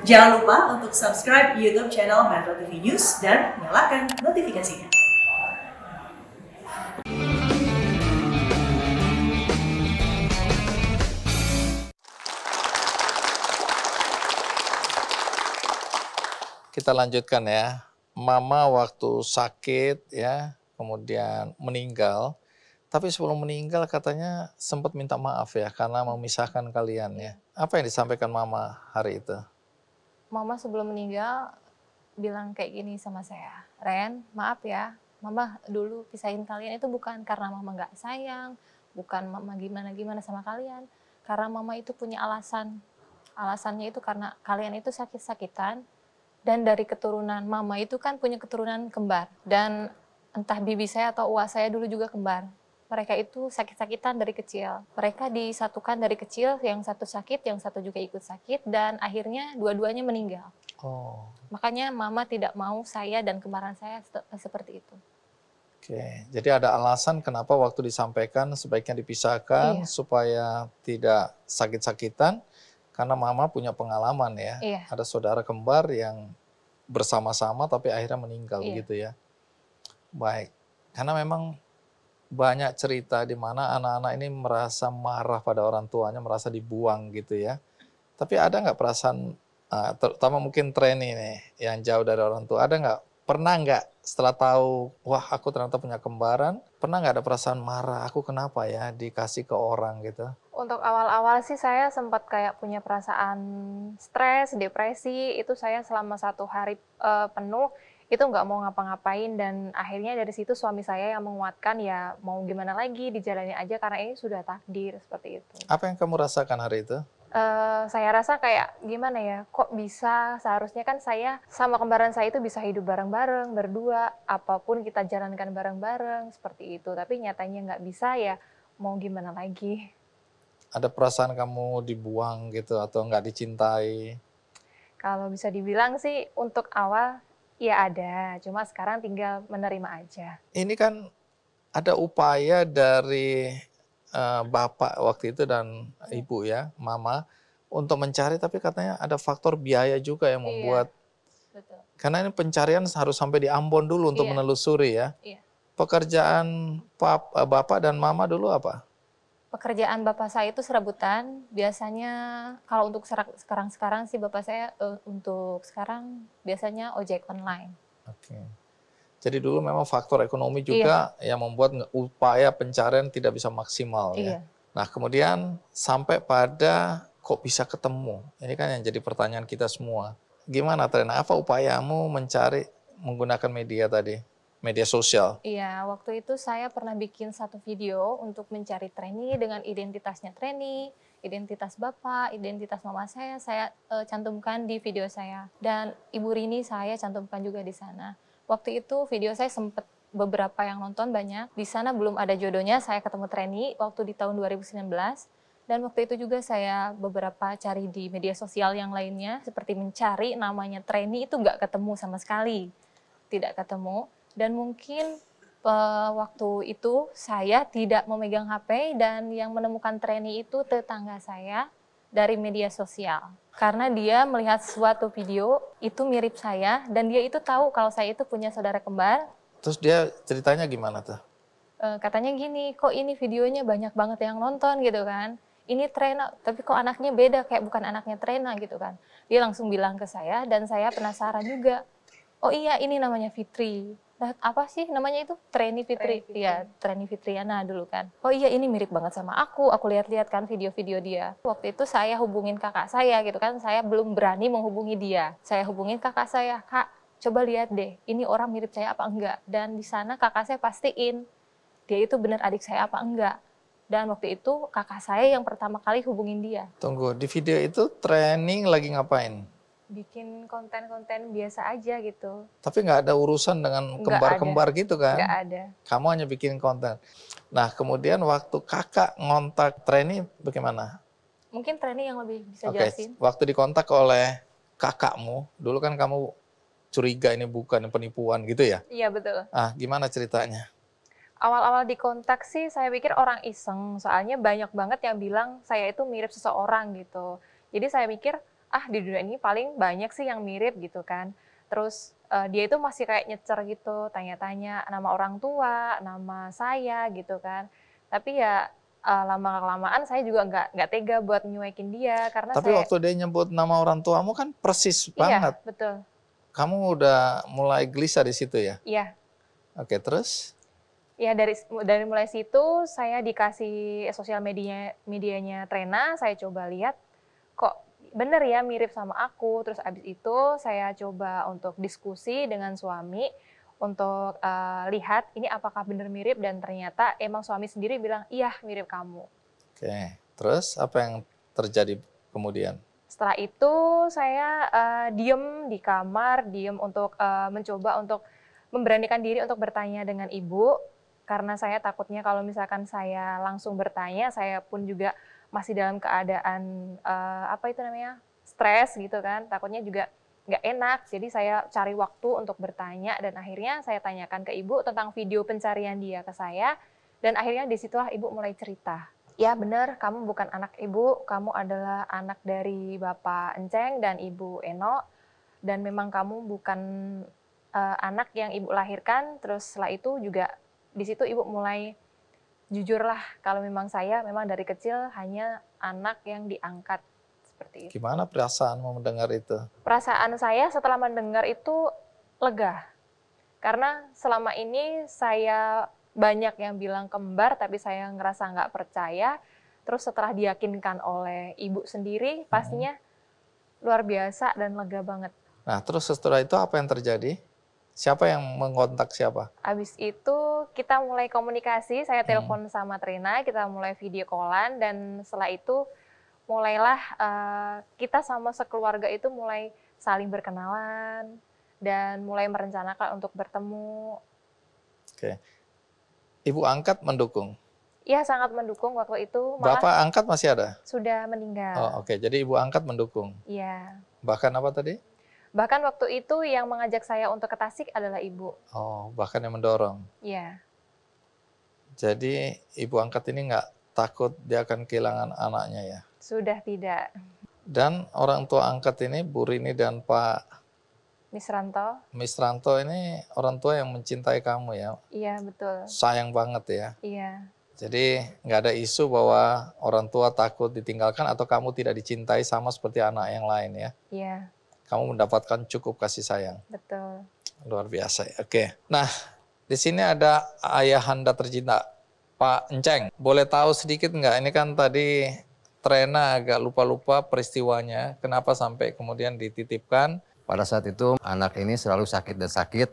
Jangan lupa untuk subscribe YouTube channel Metro TV News dan nyalakan notifikasinya. Kita lanjutkan ya. Mama waktu sakit ya, kemudian meninggal. Tapi sebelum meninggal katanya sempat minta maaf ya karena memisahkan kalian ya. Apa yang disampaikan Mama hari itu? Mama sebelum meninggal bilang kayak gini sama saya, Ren, maaf ya, Mama dulu pisahin kalian itu bukan karena Mama nggak sayang, bukan Mama gimana-gimana sama kalian, karena Mama itu punya alasan. Alasannya itu karena kalian itu sakit-sakitan, dan dari keturunan Mama itu kan punya keturunan kembar, dan entah bibi saya atau uwa saya dulu juga kembar. Mereka itu sakit-sakitan dari kecil. Mereka disatukan dari kecil, yang satu sakit, yang satu juga ikut sakit, dan akhirnya dua-duanya meninggal. Oh. Makanya Mama tidak mau saya dan kembaran saya seperti itu. Oke, jadi ada alasan kenapa waktu disampaikan sebaiknya dipisahkan supaya tidak sakit-sakitan, karena Mama punya pengalaman ya. Ada saudara kembar yang bersama-sama tapi akhirnya meninggal begitu ya. Baik, karena memang banyak cerita di mana anak-anak ini merasa marah pada orang tuanya, merasa dibuang gitu ya. Tapi ada nggak perasaan, terutama mungkin Treni nih yang jauh dari orang tua, pernah nggak setelah tahu, wah aku ternyata punya kembaran, pernah nggak ada perasaan marah, aku kenapa ya dikasih ke orang gitu? Untuk awal-awal sih saya sempat kayak punya perasaan stres, depresi, itu saya selama 1 hari penuh, itu nggak mau ngapa-ngapain, dan akhirnya dari situ suami saya yang menguatkan, ya mau gimana lagi, dijalani aja karena ini sudah takdir, seperti itu. Apa yang kamu rasakan hari itu? Saya rasa kayak gimana ya, kok bisa, seharusnya kan saya sama kembaran saya itu bisa hidup bareng-bareng, berdua, apapun kita jalankan bareng-bareng, seperti itu. Tapi nyatanya nggak bisa, ya mau gimana lagi. Ada perasaan kamu dibuang gitu atau nggak dicintai? Kalau bisa dibilang sih untuk awal ya ada, cuma sekarang tinggal menerima aja. Ini kan ada upaya dari Bapak waktu itu dan Ibu ya, Mama, untuk mencari, tapi katanya ada faktor biaya juga yang membuat, Betul. karena ini pencarian harus sampai di Ambon dulu untuk menelusuri ya. Pekerjaan Bapak dan Mama dulu apa? Pekerjaan Bapak saya itu serabutan, biasanya kalau untuk sekarang sih Bapak saya untuk sekarang biasanya ojek online. Oke. Jadi dulu memang faktor ekonomi juga yang membuat upaya pencarian tidak bisa maksimal ya. Nah kemudian sampai pada kok bisa ketemu, ini kan yang jadi pertanyaan kita semua. Gimana Trena, apa upayamu mencari menggunakan media tadi? Media sosial. Iya, waktu itu saya pernah bikin satu video untuk mencari Treni dengan identitasnya Treni, identitas Bapak, identitas Mama saya cantumkan di video saya. Dan Ibu Rini saya cantumkan juga di sana. Waktu itu video saya sempat beberapa yang nonton banyak. Di sana belum ada jodohnya, saya ketemu Treni waktu di tahun 2019. Dan waktu itu juga saya beberapa cari di media sosial yang lainnya, seperti mencari namanya Treni itu nggak ketemu sama sekali. Tidak ketemu. Dan mungkin waktu itu saya tidak memegang HP, dan yang menemukan Treni itu tetangga saya dari media sosial. Karena dia melihat suatu video itu mirip saya, dan dia itu tahu kalau saya itu punya saudara kembar. Terus dia ceritanya gimana tuh? Katanya gini, kok ini videonya banyak banget yang nonton gitu kan. Ini Trena, tapi kok anaknya beda, kayak bukan anaknya Trena gitu kan. Dia langsung bilang ke saya, dan saya penasaran juga. Oh iya, ini namanya Fitri. Nah, apa sih namanya itu? Treni Fitri. Iya, Treni Fitriana dulu kan. Oh iya, ini mirip banget sama aku. Aku lihat-lihat kan video-video dia. Waktu itu saya hubungin kakak saya gitu kan. Saya belum berani menghubungi dia. Saya hubungin kakak saya, Kak, coba lihat deh, ini orang mirip saya apa enggak. Dan di sana kakak saya pastiin dia itu benar adik saya apa enggak. Dan waktu itu kakak saya yang pertama kali hubungin dia. Tunggu, di video itu training lagi ngapain? Bikin konten-konten biasa aja gitu. Tapi nggak ada urusan dengan kembar-kembar gitu kan? Nggak ada. Kamu hanya bikin konten. Nah kemudian waktu kakak ngontak Treni bagaimana? Mungkin Treni yang lebih bisa jelasin. Waktu dikontak oleh kakakmu, dulu kan kamu curiga ini bukan penipuan gitu ya? Iya betul. Gimana ceritanya? Awal-awal dikontak sih saya pikir orang iseng, soalnya banyak banget yang bilang saya itu mirip seseorang gitu. Jadi saya mikir, di dunia ini paling banyak sih yang mirip gitu kan. Terus dia itu masih kayak nyecer gitu, tanya-tanya nama orang tua, nama saya gitu kan. Tapi ya lama-kelamaan saya juga nggak tega buat nyuekin dia karena Tapi waktu dia nyebut nama orang tuamu kan persis banget. Iya, betul. Kamu udah mulai gelisah di situ ya? Iya. Oke, terus? Ya dari mulai situ saya dikasih sosial medianya Trena, saya coba lihat kok bener ya mirip sama aku. Terus abis itu saya coba untuk diskusi dengan suami untuk lihat ini apakah bener mirip, dan ternyata emang suami sendiri bilang iya mirip kamu. Oke, terus apa yang terjadi kemudian? Setelah itu saya diem di kamar, diem untuk mencoba untuk memberanikan diri untuk bertanya dengan ibu. Karena saya takutnya kalau misalkan saya langsung bertanya, saya pun juga masih dalam keadaan stres gitu kan, takutnya juga nggak enak. Jadi saya cari waktu untuk bertanya dan akhirnya saya tanyakan ke ibu tentang video pencarian dia ke saya, dan akhirnya disitulah ibu mulai cerita. Ya benar, kamu bukan anak ibu, kamu adalah anak dari Bapak Enceng dan Ibu Eno, dan memang kamu bukan anak yang ibu lahirkan. Terus setelah itu juga di situ ibu mulai jujurlah kalau memang saya memang dari kecil hanya anak yang diangkat seperti itu. Gimana perasaanmu mendengar itu? Perasaan saya setelah mendengar itu lega. Karena selama ini saya banyak yang bilang kembar tapi saya ngerasa nggak percaya. Terus setelah diyakinkan oleh ibu sendiri pastinya luar biasa dan lega banget. Nah terus setelah itu apa yang terjadi? Siapa yang mengontak siapa? Abis itu kita mulai komunikasi, saya telepon sama Trena, kita mulai video callan, dan setelah itu mulailah kita sama sekeluarga itu mulai saling berkenalan dan mulai merencanakan untuk bertemu. Oke. Ibu angkat mendukung? Iya, sangat mendukung waktu itu. Bapak angkat masih ada? Sudah meninggal. Oh, oke. Jadi ibu angkat mendukung? Iya. Bahkan apa tadi? Bahkan waktu itu yang mengajak saya untuk ke Tasik adalah ibu. Oh, bahkan yang mendorong? Iya. Jadi ibu angkat ini nggak takut dia akan kehilangan anaknya ya? Sudah tidak. Dan orang tua angkat ini, Bu Rini dan Pak Misranto ini orang tua yang mencintai kamu ya? Iya, betul. Sayang banget ya? Iya. Jadi nggak ada isu bahwa orang tua takut ditinggalkan atau kamu tidak dicintai sama seperti anak yang lain ya? Iya. Kamu mendapatkan cukup kasih sayang. Betul. Luar biasa ya. Oke. Nah, di sini ada ayahanda tercinta, Pak Enceng. Boleh tahu sedikit nggak? Ini kan tadi Trena agak lupa-lupa peristiwanya. Kenapa sampai kemudian dititipkan? Pada saat itu anak ini selalu sakit dan sakit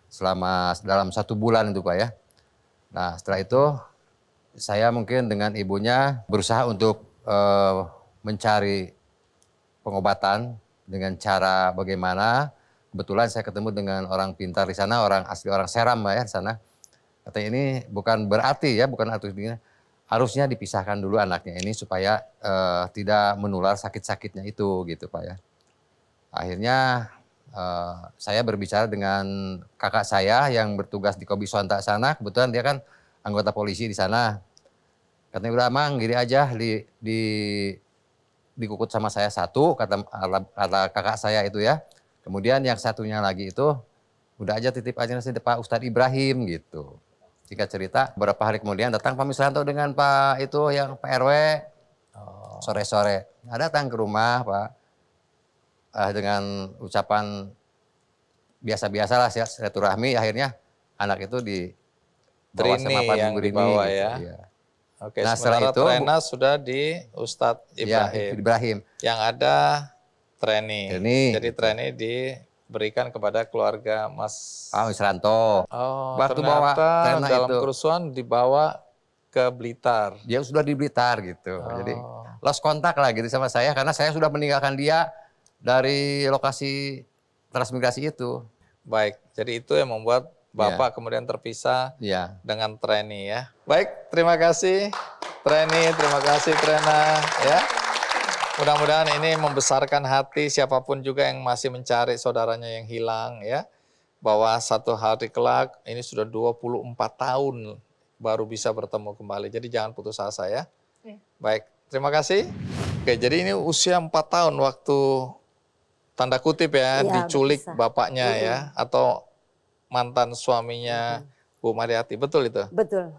selama dalam 1 bulan itu Pak ya. Nah setelah itu saya mungkin dengan ibunya berusaha untuk mencari pengobatan dengan cara bagaimana. Kebetulan saya ketemu dengan orang pintar di sana, orang asli orang Seram Pak ya di sana. Katanya ini bukan berarti ya, bukan artinya harusnya dipisahkan dulu anaknya ini supaya tidak menular sakit-sakitnya itu gitu Pak ya. Akhirnya saya berbicara dengan kakak saya yang bertugas di Kobi Sontak sana, kebetulan dia kan anggota polisi di sana. Katanya udah Mang, gini aja dikukut sama saya 1, kata kakak saya itu ya. Kemudian yang satunya lagi itu udah aja titip aja nanti Pak Ustadz Ibrahim gitu. Singkat cerita, beberapa hari kemudian datang Pak Misranto dengan Pak itu yang Pak RW sore-sore. Datang ke rumah Pak dengan ucapan biasa-biasalah silaturahmi. Akhirnya anak itu dibawa sama Pak yang Rini dibawa gitu, ya. Ya. Oke, Nah, sementara setelah itu Trena sudah di Ustadz Ibrahim. Ya, Ibrahim. Yang ada Treni. Treni. Jadi Treni diberikan kepada keluarga Mas Misranto. Oh, Waktu bawa ternyata Trena dalam itu kerusuhan dibawa ke Blitar. dia sudah di Blitar gitu. Jadi lost kontak lah gitu sama saya karena saya sudah meninggalkan dia dari lokasi transmigrasi itu. Baik, jadi itu yang membuat Bapak kemudian terpisah dengan Treni ya. Baik, terima kasih Treni, terima kasih Trena ya. Mudah-mudahan ini membesarkan hati siapapun juga yang masih mencari saudaranya yang hilang ya. Bahwa satu hari kelak ini sudah 24 tahun baru bisa bertemu kembali. Jadi jangan putus asa ya. Baik, terima kasih. Oke, jadi ini usia 4 tahun waktu tanda kutip ya, diculik bapaknya ya, atau mantan suaminya Bu Mariati, betul itu? Betul.